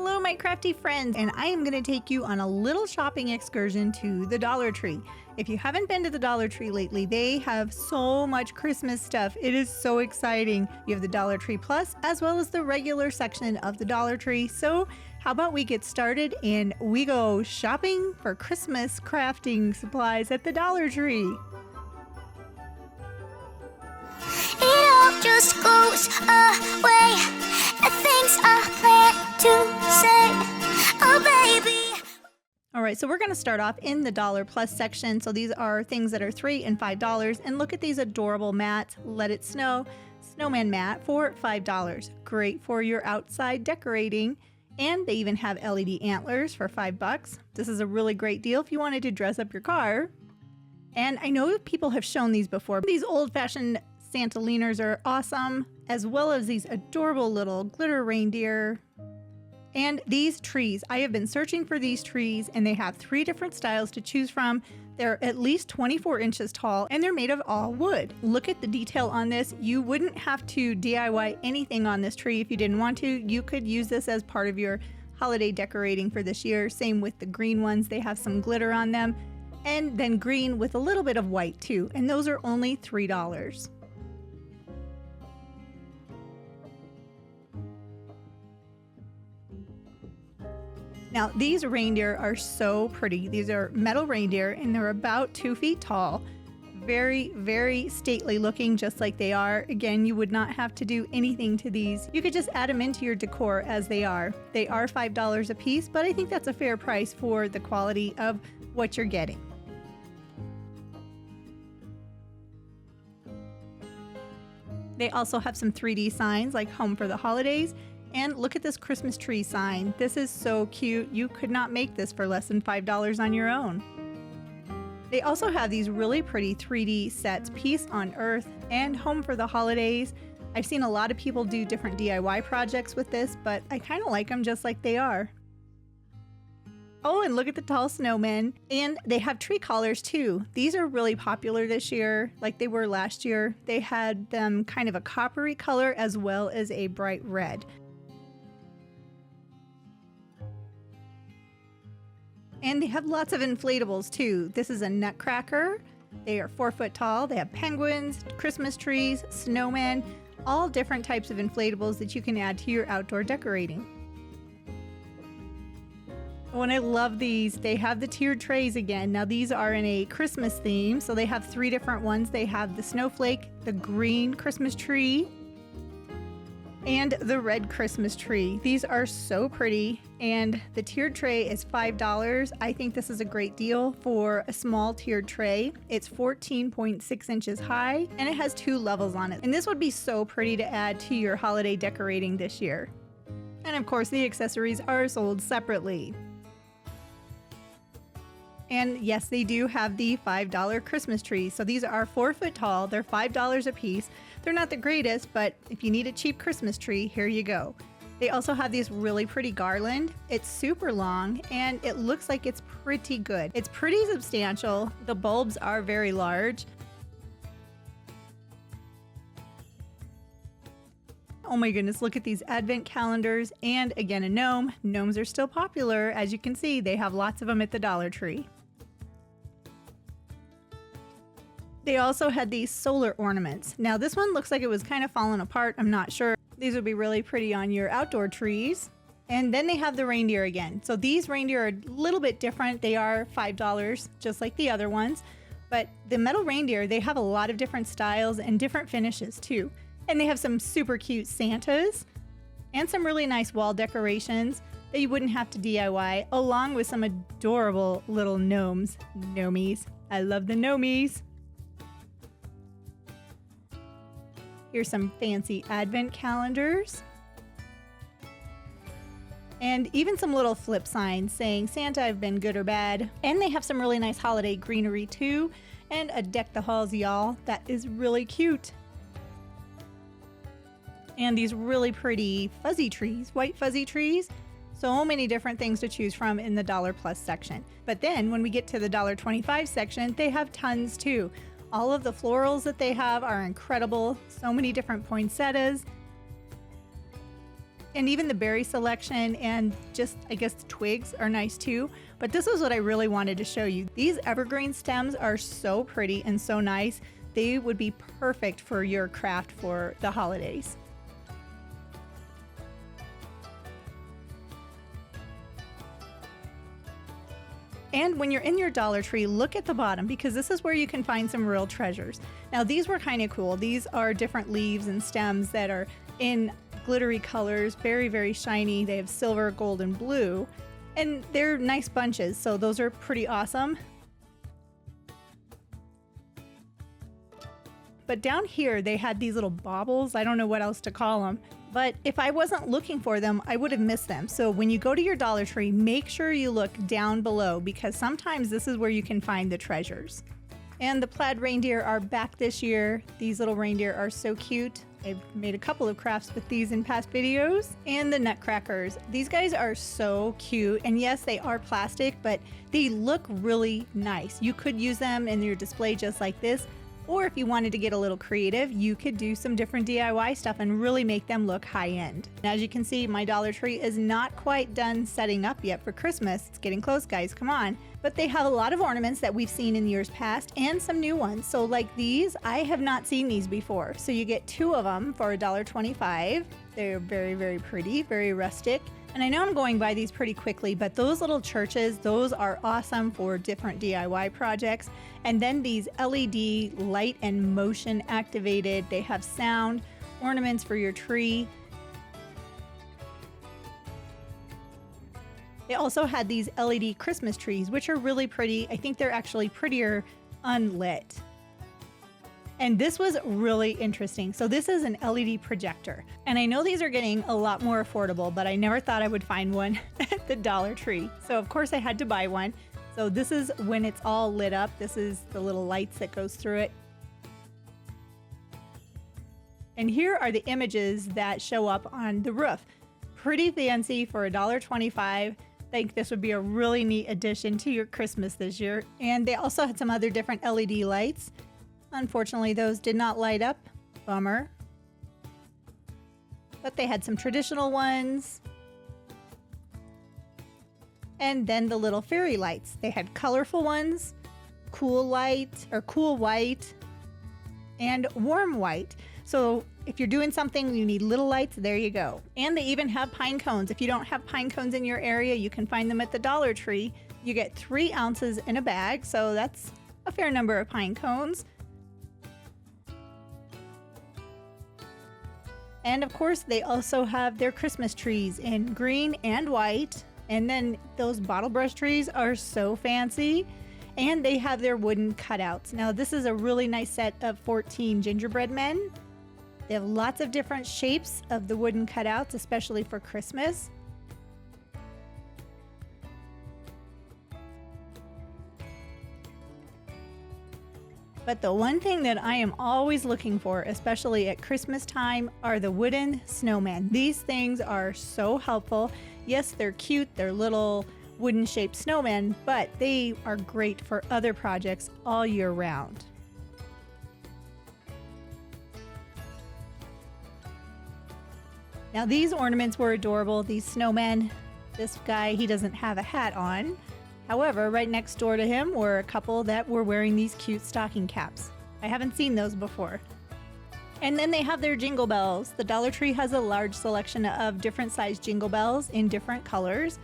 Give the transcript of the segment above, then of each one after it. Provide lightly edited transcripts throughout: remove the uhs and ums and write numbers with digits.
Hello, my crafty friends, and I am going to take you on a little shopping excursion to the Dollar Tree. If you haven't been to the Dollar Tree lately, they have so much Christmas stuff. It is so exciting. You have the Dollar Tree Plus as well as the regular section of the Dollar Tree. So how about we get started and we go shopping for Christmas crafting supplies at the Dollar Tree. It all just goes away. The things I plan to say, oh baby. All right, so we're going to start off in the Dollar Plus section. So these are things that are $3 and $5. And look at these adorable mats. Let It Snow snowman mat for $5. Great for your outside decorating. And they even have LED antlers for $5. This is a really great deal if you wanted to dress up your car. And I know people have shown these before. These old-fashioned Santa leaners are awesome, as well as these adorable little glitter reindeer. And these trees, I have been searching for these trees, and they have 3 different styles to choose from. They're at least 24 inches tall, and they're made of all wood. Look at the detail on this. You wouldn't have to DIY anything on this tree if you didn't want to. You could use this as part of your holiday decorating for this year. Same with the green ones. They have some glitter on them. And then green with a little bit of white too. And those are only $3. Now, these reindeer are so pretty. These are metal reindeer, and they're about 2 feet tall. Very, very stately looking, just like they are. Again, you would not have to do anything to these. You could just add them into your decor as they are. They are $5 a piece, but I think that's a fair price for the quality of what you're getting. They also have some 3D signs like Home for the Holidays. And look at this Christmas tree sign. This is so cute. You could not make this for less than $5 on your own. They also have these really pretty 3D sets, Peace on Earth and Home for the Holidays. I've seen a lot of people do different DIY projects with this, but I kind of like them just like they are. Oh, and look at the tall snowmen. And they have tree collars too. These are really popular this year, like they were last year. They had them kind of a coppery color as well as a bright red. And they have lots of inflatables too. This is a nutcracker. They are 4 foot tall. They have penguins, Christmas trees, snowmen, all different types of inflatables that you can add to your outdoor decorating. Oh, and I love these. They have the tiered trays again. Now these are in a Christmas theme. So they have 3 different ones. They have the snowflake, the green Christmas tree, and the red Christmas tree. These are so pretty, and the tiered tray is $5. I think this is a great deal for a small tiered tray. It's 14.6 inches high, and it has 2 levels on it. And this would be so pretty to add to your holiday decorating this year. And of course, the accessories are sold separately. And yes, they do have the $5 Christmas trees. So these are 4 foot tall. They're $5 a piece. They're not the greatest, but if you need a cheap Christmas tree, here you go. They also have this really pretty garland. It's super long, and it looks like it's pretty good. It's pretty substantial. The bulbs are very large. Oh my goodness, look at these advent calendars, and again, a gnome. Gnomes are still popular. As you can see, they have lots of them at the Dollar Tree. They also had these solar ornaments. Now this one looks like it was kind of falling apart. I'm not sure. These would be really pretty on your outdoor trees. And then they have the reindeer again. So these reindeer are a little bit different. They are $5, just like the other ones. But the metal reindeer, they have a lot of different styles and different finishes too. And they have some super cute Santas and some really nice wall decorations that you wouldn't have to DIY, along with some adorable little gnomes. Gnomies. I love the gnomies. Here's some fancy advent calendars. And even some little flip signs saying, Santa, I've been good or bad. And they have some really nice holiday greenery too. And a Deck the Halls Y'all that is really cute. And these really pretty fuzzy trees, white fuzzy trees. So many different things to choose from in the Dollar Plus section. But then when we get to the $1.25 section, they have tons too. All of the florals that they have are incredible. So many different poinsettias. And even the berry selection and just, I guess, the twigs are nice too. But this is what I really wanted to show you. These evergreen stems are so pretty and so nice. They would be perfect for your craft for the holidays. And when you're in your Dollar Tree, look at the bottom because this is where you can find some real treasures. Now these were kind of cool. These are different leaves and stems that are in glittery colors, very, very shiny. They have silver, gold, and blue. And they're nice bunches, so those are pretty awesome. But down here, they had these little baubles. I don't know what else to call them. But if I wasn't looking for them, I would have missed them. So when you go to your Dollar Tree, make sure you look down below because sometimes this is where you can find the treasures. And the plaid reindeer are back this year. These little reindeer are so cute. I've made a couple of crafts with these in past videos. And the nutcrackers. These guys are so cute. And yes, they are plastic, but they look really nice. You could use them in your display just like this. Or if you wanted to get a little creative, you could do some different DIY stuff and really make them look high-end. And as you can see, my Dollar Tree is not quite done setting up yet for Christmas. It's getting close, guys, come on. But they have a lot of ornaments that we've seen in years past and some new ones. So like these, I have not seen these before. So you get 2 of them for $1.25. They're very, very pretty, very rustic. And I know I'm going by these pretty quickly, but those little churches, those are awesome for different DIY projects. And then these LED light and motion activated, they have sound, ornaments for your tree. They also had these LED Christmas trees, which are really pretty. I think they're actually prettier unlit. And this was really interesting. So this is an LED projector. And I know these are getting a lot more affordable, but I never thought I would find one at the Dollar Tree. So of course I had to buy one. So this is when it's all lit up. This is the little lights that goes through it. And here are the images that show up on the roof. Pretty fancy for $1.25. I think this would be a really neat addition to your Christmas this year. And they also had some other different LED lights. Unfortunately, those did not light up. Bummer. But they had some traditional ones. And then the little fairy lights. They had colorful ones, cool light or cool white, and warm white. So if you're doing something, you need little lights, there you go. And they even have pine cones. If you don't have pine cones in your area, you can find them at the Dollar Tree. You get 3 ounces in a bag, so that's a fair number of pine cones. And of course, they also have their Christmas trees in green and white. And then those bottle brush trees are so fancy. And they have their wooden cutouts. Now, this is a really nice set of 14 gingerbread men. They have lots of different shapes of the wooden cutouts, especially for Christmas. But the one thing that I am always looking for, especially at Christmas time, are the wooden snowmen. These things are so helpful. Yes, they're cute. They're little wooden shaped snowmen, but they are great for other projects all year round. Now these ornaments were adorable. These snowmen, this guy, he doesn't have a hat on. However, right next door to him were a couple that were wearing these cute stocking caps. I haven't seen those before. And then they have their jingle bells. The Dollar Tree has a large selection of different sized jingle bells in different colors.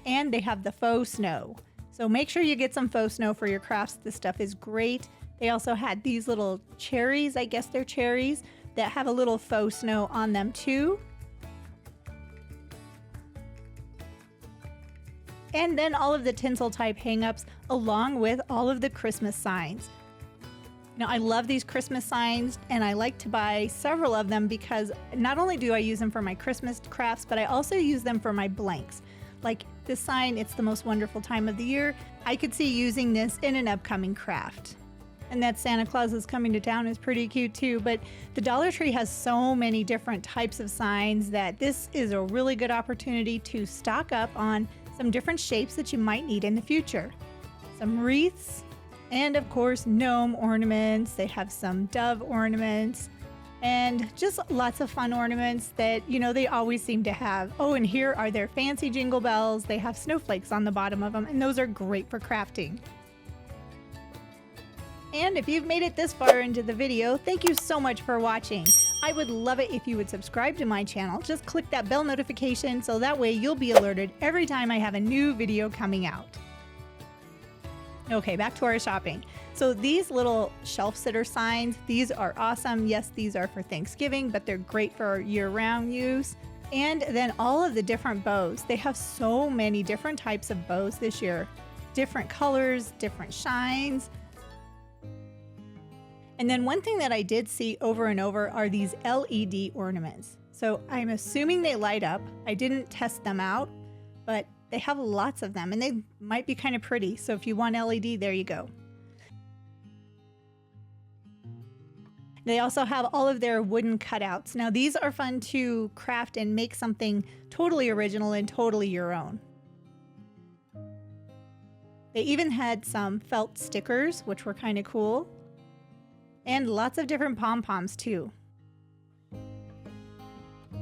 And they have the faux snow. So make sure you get some faux snow for your crafts. This stuff is great. They also had these little cherries, I guess they're cherries, that have a little faux snow on them too. And then all of the tinsel type hang-ups along with all of the Christmas signs. Now I love these Christmas signs and I like to buy several of them because not only do I use them for my Christmas crafts, but I also use them for my blanks. Like this sign, it's the most wonderful time of the year. I could see using this in an upcoming craft. And that Santa Claus is coming to town is pretty cute too, but the Dollar Tree has so many different types of signs that this is a really good opportunity to stock up on some different shapes that you might need in the future. Some wreaths, and of course gnome ornaments. They have some dove ornaments. And just lots of fun ornaments that, they always seem to have. Oh, and here are their fancy jingle bells. They have snowflakes on the bottom of them, and those are great for crafting. And if you've made it this far into the video, thank you so much for watching. I would love it if you would subscribe to my channel. Just click that bell notification so that way you'll be alerted every time I have a new video coming out. Okay, back to our shopping. So these little shelf sitter signs, these are awesome. Yes, these are for Thanksgiving, but they're great for year-round use. And then all of the different bows. They have so many different types of bows this year. Different colors, different shines. And then one thing that I did see over and over are these LED ornaments. So I'm assuming they light up. I didn't test them out, but they have lots of them and they might be kind of pretty. So if you want LED, there you go. They also have all of their wooden cutouts. Now these are fun to craft and make something totally original and totally your own. They even had some felt stickers, which were kind of cool. And lots of different pom-poms too.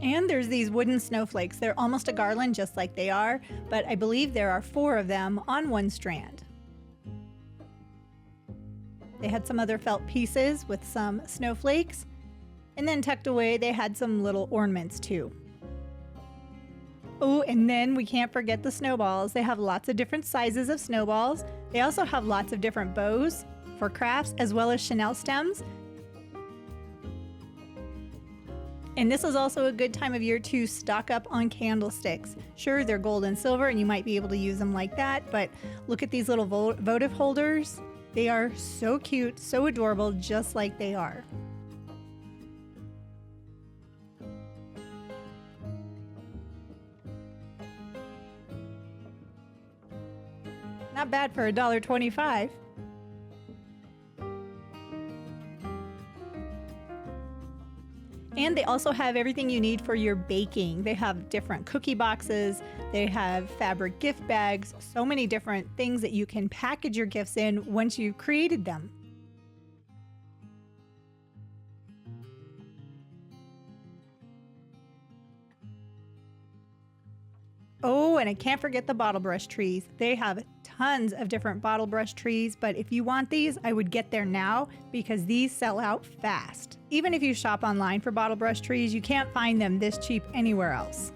And there's these wooden snowflakes. They're almost a garland just like they are, but I believe there are 4 of them on one strand. They had some other felt pieces with some snowflakes, and then tucked away they had some little ornaments too. Oh, and then we can't forget the snowballs. They have lots of different sizes of snowballs. They also have lots of different bows for crafts as well as chenille stems. And this is also a good time of year to stock up on candlesticks. Sure, they're gold and silver and you might be able to use them like that, but look at these little votive holders. They are so cute, so adorable, just like they are. Not bad for $1.25. And they also have everything you need for your baking. They have different cookie boxes, they have fabric gift bags, so many different things that you can package your gifts in once you've created them. Oh, and I can't forget the bottle brush trees. They have tons of different bottle brush trees, but if you want these, I would get there now because these sell out fast. Even if you shop online for bottle brush trees, you can't find them this cheap anywhere else.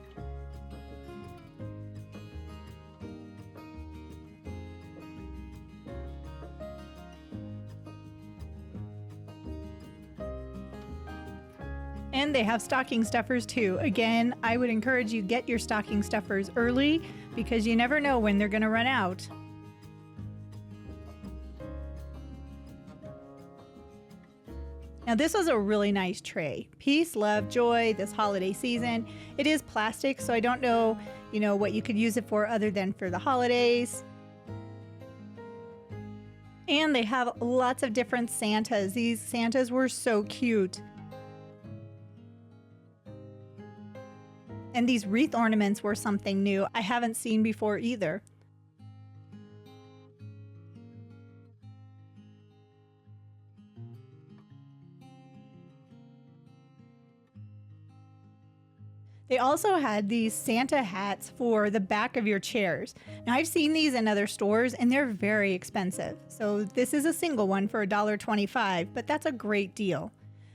And they have stocking stuffers too. Again, I would encourage you get your stocking stuffers early because you never know when they're going to run out. Now this was a really nice tray. Peace, love, joy this holiday season. It is plastic, so I don't know, what you could use it for other than for the holidays. And they have lots of different Santas. These Santas were so cute. And these wreath ornaments were something new I haven't seen before either. They also had these Santa hats for the back of your chairs. Now I've seen these in other stores and they're very expensive. So this is a single one for $1.25, but that's a great deal.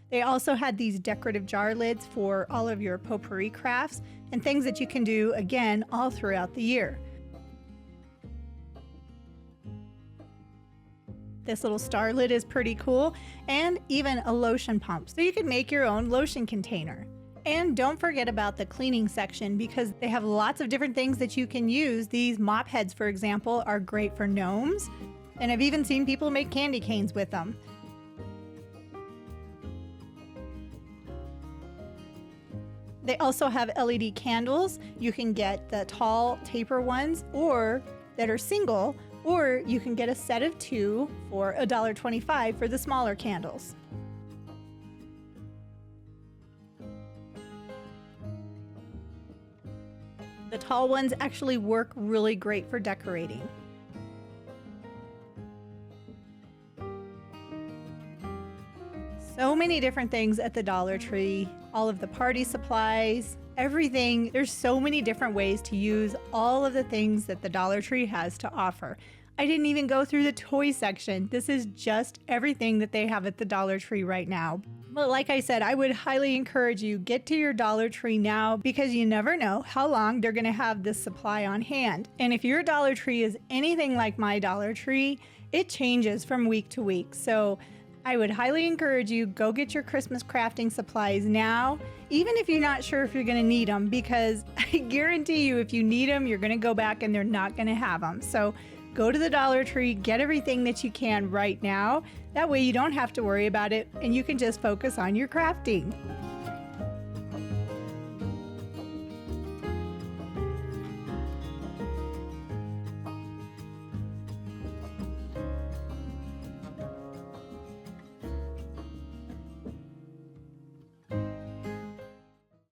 They also had these decorative jar lids for all of your potpourri crafts and things that you can do, again, all throughout the year. This little star lid is pretty cool, and even a lotion pump, so you could make your own lotion container. And don't forget about the cleaning section because they have lots of different things that you can use. These mop heads, for example, are great for gnomes, and I've even seen people make candy canes with them. They also have LED candles. You can get the tall taper ones or that are single, or you can get a set of 2 for $1.25 for the smaller candles. The tall ones actually work really great for decorating. So many many different things at the Dollar Tree, all of the party supplies, everything. There's so many different ways to use all of the things that the Dollar Tree has to offer. I didn't even go through the toy section. This is just everything that they have at the Dollar Tree right now. But like I said, I would highly encourage you, get to your Dollar Tree now because you never know how long they're going to have this supply on hand. And if your Dollar Tree is anything like my Dollar Tree, it changes from week to week. So I would highly encourage you, go get your Christmas crafting supplies now, even if you're not sure if you're going to need them, because I guarantee you if you need them, you're going to go back and they're not going to have them. So go to the Dollar Tree, get everything that you can right now. That way you don't have to worry about it and you can just focus on your crafting.